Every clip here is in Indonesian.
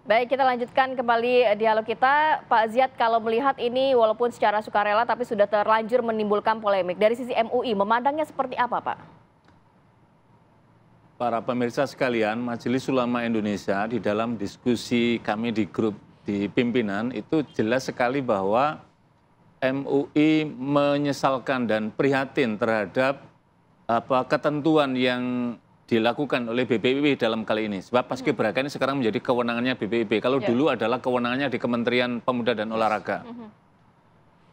Baik, kita lanjutkan kembali dialog kita. Pak Ziyad, kalau melihat ini walaupun secara sukarela tapi sudah terlanjur menimbulkan polemik. Dari sisi MUI, memandangnya seperti apa, Pak? Para pemirsa sekalian, Majelis Ulama Indonesia di dalam diskusi kami di grup di pimpinan itu jelas sekali bahwa MUI menyesalkan dan prihatin terhadap ketentuan yang dilakukan oleh BPIP dalam kali ini. Sebab Paskibraka ini sekarang menjadi kewenangannya BPIP. Kalau dulu adalah kewenangannya di Kementerian Pemuda dan Olahraga.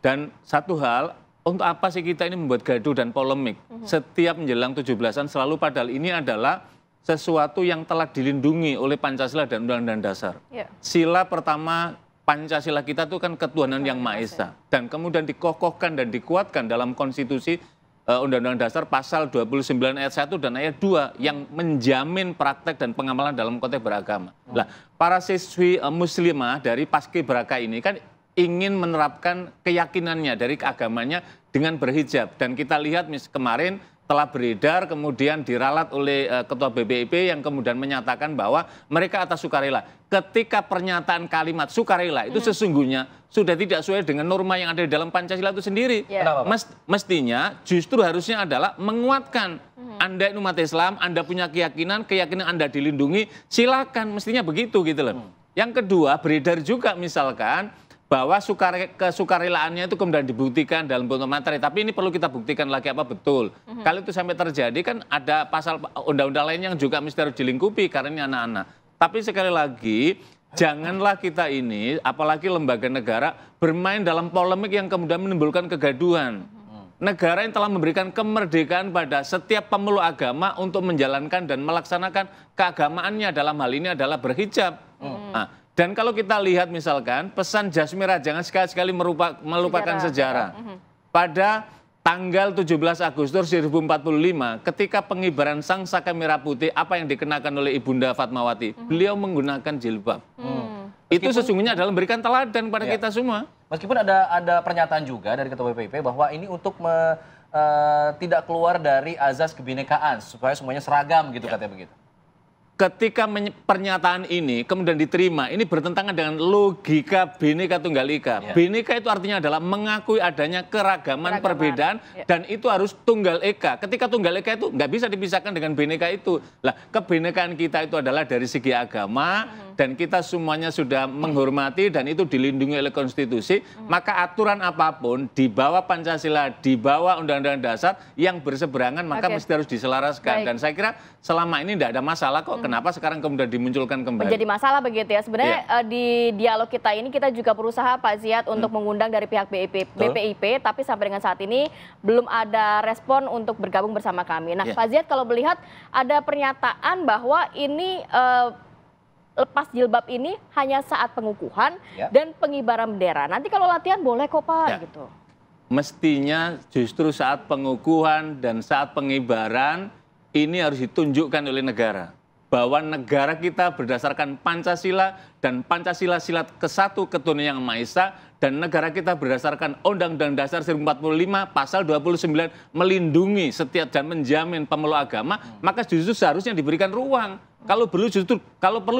Dan satu hal, untuk apa sih kita ini membuat gaduh dan polemik? Setiap menjelang 17-an selalu, padahal ini adalah sesuatu yang telah dilindungi oleh Pancasila dan Undang-Undang Dasar. Sila pertama Pancasila kita itu kan ketuhanan yang Maha Esa. Dan kemudian dikokohkan dan dikuatkan dalam konstitusi Undang-Undang Dasar pasal 29 ayat 1 dan ayat 2 yang menjamin praktek dan pengamalan dalam konteks beragama. Nah, para siswi muslimah dari Paskibraka ini kan ingin menerapkan keyakinannya dari agamanya dengan berhijab. Dan kita lihat kemarin telah beredar kemudian diralat oleh Ketua BPIP yang kemudian menyatakan bahwa mereka atas sukarela. Ketika pernyataan kalimat sukarela itu sesungguhnya sudah tidak sesuai dengan norma yang ada di dalam Pancasila itu sendiri. Mestinya justru harusnya adalah menguatkan. Anda umat Islam, Anda punya keyakinan, keyakinan Anda dilindungi, silakan, mestinya begitu gitu loh. Yang kedua, beredar juga misalkan bahwa kesukarelaannya itu kemudian dibuktikan dalam bentuk materi. Tapi ini perlu kita buktikan lagi apa betul. Kalau itu sampai terjadi kan ada pasal undang-undang lain yang juga mesti harus dilingkupi karena ini anak-anak. Tapi sekali lagi, janganlah kita ini, apalagi lembaga negara, bermain dalam polemik yang kemudian menimbulkan kegaduhan. Negara yang telah memberikan kemerdekaan pada setiap pemeluk agama untuk menjalankan dan melaksanakan keagamaannya, dalam hal ini adalah berhijab. Dan kalau kita lihat misalkan pesan Jasmira jangan sekali-sekali melupakan sejarah. Pada tanggal 17 Agustus 2045 ketika pengibaran Sang Saka Merah Putih, apa yang dikenakan oleh Ibunda Fatmawati? Beliau menggunakan jilbab. Itu sesungguhnya adalah memberikan teladan pada kita semua. Meskipun ada pernyataan juga dari Ketua BPIP bahwa ini untuk tidak keluar dari azas kebinekaan supaya semuanya seragam gitu katanya begitu. Ketika pernyataan ini kemudian diterima, ini bertentangan dengan logika Bhinneka Tunggal Ika. Bhinneka itu artinya adalah mengakui adanya keragaman, perbedaan, dan itu harus Tunggal Ika. Ketika Tunggal Ika itu nggak bisa dipisahkan dengan Bhinneka itu. Lah, kebinekaan kita itu adalah dari segi agama, dan kita semuanya sudah menghormati dan itu dilindungi oleh konstitusi, maka aturan apapun di bawah Pancasila, di bawah Undang-Undang Dasar yang berseberangan maka mesti harus diselaraskan. Dan saya kira selama ini tidak ada masalah kok. Kenapa sekarang kemudian dimunculkan kembali? Menjadi masalah begitu ya. Sebenarnya di dialog kita ini kita juga berusaha Pak Ziyad untuk mengundang dari pihak BPIP, tapi sampai dengan saat ini belum ada respon untuk bergabung bersama kami. Nah, Pak Ziyad kalau melihat ada pernyataan bahwa ini lepas jilbab ini hanya saat pengukuhan dan pengibaran bendera. Nanti kalau latihan boleh kok Pak gitu. Mestinya justru saat pengukuhan dan saat pengibaran ini harus ditunjukkan oleh negara. Bahwa negara kita berdasarkan Pancasila dan Pancasila silat ke-1 ketuhanan yang Maha Esa, dan negara kita berdasarkan Undang-Undang Dasar 1945 pasal 29 melindungi setiap dan menjamin pemeluk agama, maka justru seharusnya diberikan ruang. Kalau perlu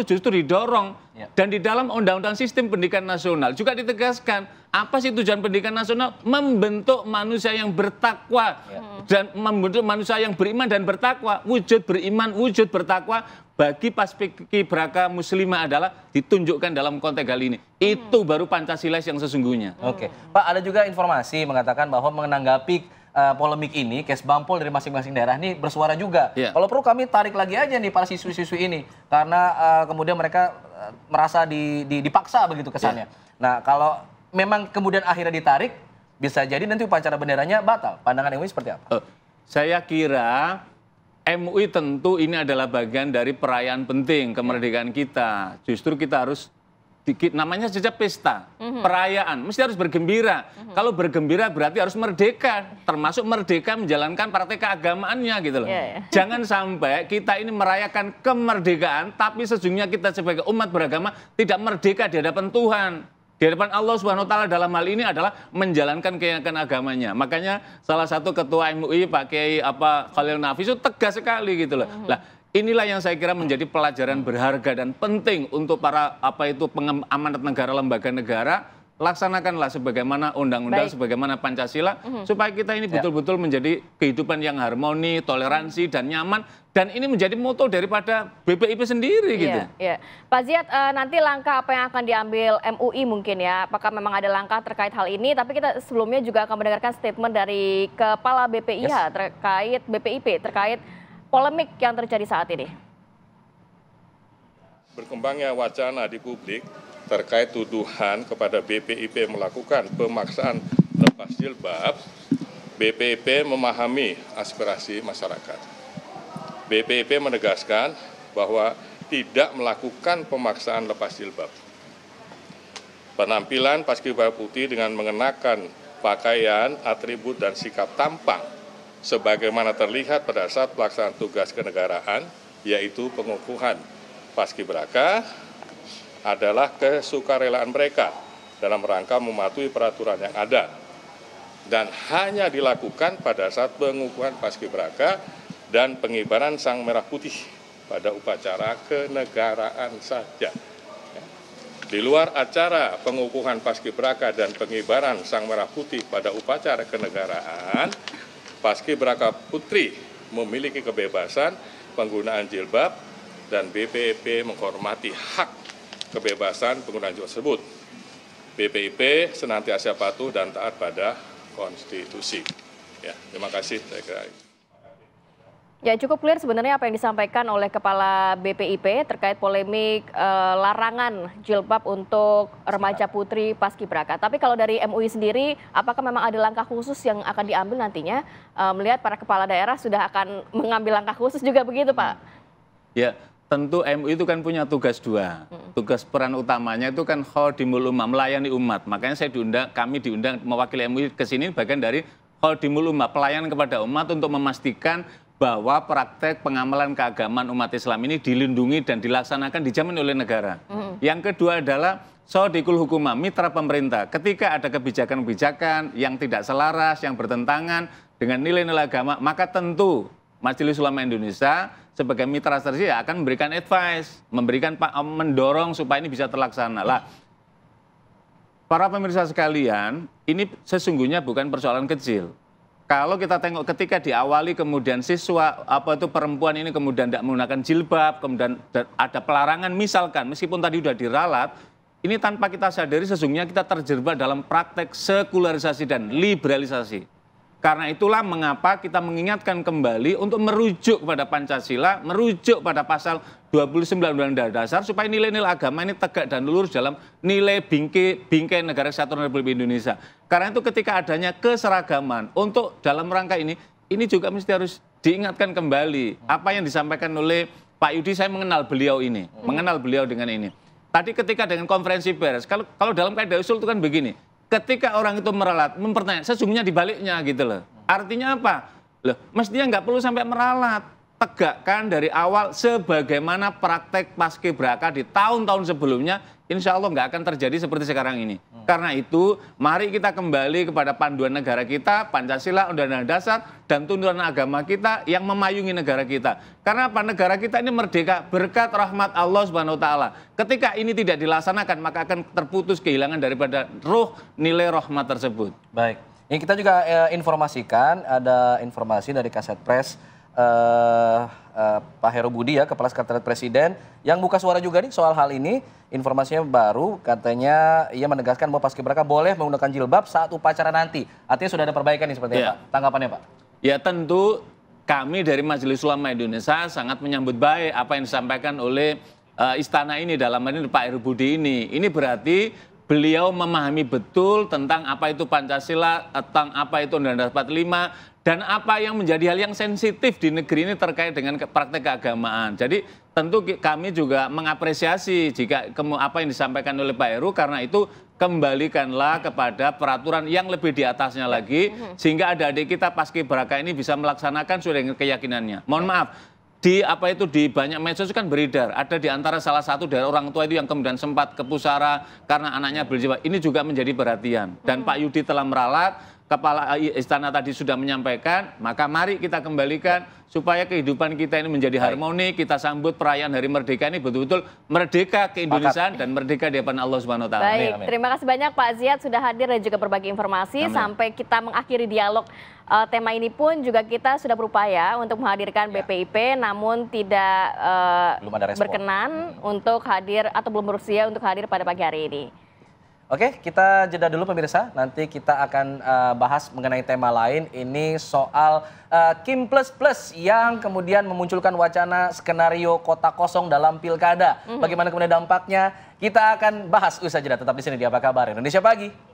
justru didorong. Dan di dalam Undang-Undang Sistem Pendidikan Nasional juga ditegaskan apa sih tujuan pendidikan nasional? Membentuk manusia yang bertakwa dan membentuk manusia yang beriman dan bertakwa. Wujud beriman, wujud bertakwa bagi Paskibraka muslimah adalah ditunjukkan dalam konteks kali ini. Itu baru Pancasila yang sesungguhnya. Oke, Pak, ada juga informasi mengatakan bahwa menanggapi polemik ini, Kes Bampol dari masing-masing daerah ini bersuara juga. Kalau perlu kami tarik lagi aja nih para siswi-siswi ini, karena kemudian mereka merasa dipaksa begitu kesannya. Nah, kalau memang kemudian akhirnya ditarik, bisa jadi nanti upacara benderanya batal. Pandangan MUI seperti apa? Saya kira MUI tentu ini adalah bagian dari perayaan penting kemerdekaan kita. Justru kita harus namanya saja pesta, perayaan, mesti harus bergembira. Kalau bergembira berarti harus merdeka, termasuk merdeka menjalankan praktek keagamaannya gitu loh. Jangan sampai kita ini merayakan kemerdekaan, tapi sesungguhnya kita sebagai umat beragama tidak merdeka di hadapan Tuhan. Di hadapan Allah Subhanahu wa Ta'ala dalam hal ini adalah menjalankan keyakinan agamanya. Makanya salah satu ketua MUI Pak Kiai Khalil Nafis itu tegas sekali gitu loh. Lah, inilah yang saya kira menjadi pelajaran berharga dan penting untuk para amanat negara, lembaga negara. Laksanakanlah sebagaimana undang-undang, sebagaimana Pancasila, supaya kita ini betul-betul menjadi kehidupan yang harmoni, toleransi, dan nyaman. Dan ini menjadi moto daripada BPIP sendiri gitu. Iya. Pak Ziyad, nanti langkah apa yang akan diambil MUI mungkin ya? Apakah memang ada langkah terkait hal ini? Tapi kita sebelumnya juga akan mendengarkan statement dari Kepala BPIH terkait BPIP, terkait polemik yang terjadi saat ini. Berkembangnya wacana di publik terkait tuduhan kepada BPIP melakukan pemaksaan lepas jilbab, BPIP memahami aspirasi masyarakat. BPIP menegaskan bahwa tidak melakukan pemaksaan lepas jilbab. Penampilan paskibraka putih dengan mengenakan pakaian, atribut, dan sikap tampang sebagaimana terlihat pada saat pelaksanaan tugas kenegaraan, yaitu pengukuhan paskibraka, adalah kesukarelaan mereka dalam rangka mematuhi peraturan yang ada dan hanya dilakukan pada saat pengukuhan paskibraka dan pengibaran sang merah putih pada upacara kenegaraan saja. Di luar acara pengukuhan paskibraka dan pengibaran sang merah putih pada upacara kenegaraan, paskibraka putri memiliki kebebasan penggunaan jilbab dan BPIP menghormati hak kebebasan penggunaan jilbab tersebut. BPIP senantiasa patuh dan taat pada konstitusi. Ya, terima kasih. Saya kira. Ya, cukup clear sebenarnya apa yang disampaikan oleh Kepala BPIP terkait polemik larangan jilbab untuk remaja putri paskibraka. Tapi kalau dari MUI sendiri, apakah memang ada langkah khusus yang akan diambil nantinya? Melihat para kepala daerah sudah akan mengambil langkah khusus juga begitu, Pak? Ya. Tentu MUI itu kan punya tugas dua. Tugas peran utamanya itu kan Khodimul Ummah, melayani umat. Makanya kami diundang mewakili MUI ke sini bagian dari Khodimul Ummah, pelayanan kepada umat untuk memastikan bahwa praktek pengamalan keagamaan umat Islam ini dilindungi dan dilaksanakan, dijamin oleh negara. Yang kedua adalah Shodikul Hukumah, mitra pemerintah. Ketika ada kebijakan-kebijakan yang tidak selaras, yang bertentangan dengan nilai-nilai agama, maka tentu Majelis Ulama Indonesia sebagai mitra strategis akan memberikan advice, mendorong supaya ini bisa terlaksana. Lah, para pemirsa sekalian, ini sesungguhnya bukan persoalan kecil. Kalau kita tengok ketika diawali kemudian siswa perempuan ini kemudian tidak menggunakan jilbab, kemudian ada pelarangan misalkan meskipun tadi sudah diralat, ini tanpa kita sadari sesungguhnya kita terjebak dalam praktek sekularisasi dan liberalisasi. Karena itulah mengapa kita mengingatkan kembali untuk merujuk kepada Pancasila, merujuk pada pasal 29 Undang-Undang Dasar supaya nilai-nilai agama ini tegak dan lurus dalam nilai bingkai Negara Kesatuan Republik Indonesia. Karena itu ketika adanya keseragaman untuk dalam rangka ini juga mesti harus diingatkan kembali apa yang disampaikan oleh Pak Yudi. Saya mengenal beliau ini, mengenal beliau dengan ini. Tadi ketika dengan konferensi pers, kalau dalam kaidah usul itu kan begini. Ketika orang itu meralat, mempertanyakan, sesungguhnya dibaliknya gitu loh. Artinya apa? Loh, mestinya nggak perlu sampai meralat. Tegakkan dari awal sebagaimana praktek paskibraka di tahun-tahun sebelumnya, insya Allah nggak akan terjadi seperti sekarang ini. Karena itu, mari kita kembali kepada panduan negara kita, Pancasila, Undang-Undang Dasar, dan tuntunan agama kita yang memayungi negara kita. Karena apa? Negara kita ini merdeka berkat rahmat Allah Subhanahu wa Ta'ala. Ketika ini tidak dilaksanakan, maka akan terputus kehilangan daripada ruh nilai rahmat tersebut. Baik, ini kita juga informasikan, ada informasi dari Kaset Press, Pak Heru Budi ya, Kepala Sekretariat Presiden, yang buka suara juga nih soal hal ini. Informasinya baru, katanya ia menegaskan bahwa paskibraka boleh menggunakan jilbab saat upacara nanti. Artinya sudah ada perbaikan nih seperti apa? Tanggapannya Pak? Ya tentu kami dari Majelis Ulama Indonesia sangat menyambut baik apa yang disampaikan oleh istana ini, dalam hal ini Pak Heru Budi ini. Ini berarti beliau memahami betul tentang apa itu Pancasila, tentang apa itu Undang-Undang 45, dan apa yang menjadi hal yang sensitif di negeri ini terkait dengan praktek keagamaan. Jadi tentu kami juga mengapresiasi jika apa yang disampaikan oleh Pak Heru, karena itu kembalikanlah kepada peraturan yang lebih di atasnya lagi, sehingga adik-adik kita paskibraka ini bisa melaksanakan sesuai dengan keyakinannya. Mohon maaf, di banyak medsos kan beredar. Ada di antara salah satu dari orang tua itu yang kemudian sempat ke pusara karena anaknya berjiwa. Ini juga menjadi perhatian. Dan Pak Yudi telah meralat, Kepala Istana tadi sudah menyampaikan, maka mari kita kembalikan supaya kehidupan kita ini menjadi harmoni, kita sambut perayaan Hari Merdeka ini betul-betul merdeka keindonesiaan dan merdeka di hadapan Allah Subhanahu wa taala. Baik, terima kasih banyak Pak Ziyad sudah hadir dan juga berbagi informasi. Sampai kita mengakhiri dialog tema ini pun juga kita sudah berupaya untuk menghadirkan BPIP, namun tidak berkenan untuk hadir atau belum berusia untuk hadir pada pagi hari ini. Oke, kita jeda dulu pemirsa. Nanti kita akan bahas mengenai tema lain. Ini soal Kim Plus Plus yang kemudian memunculkan wacana skenario kota kosong dalam pilkada. Bagaimana kemudian dampaknya? Kita akan bahas usai jeda. Tetap di sini di Apa Kabar Indonesia Pagi.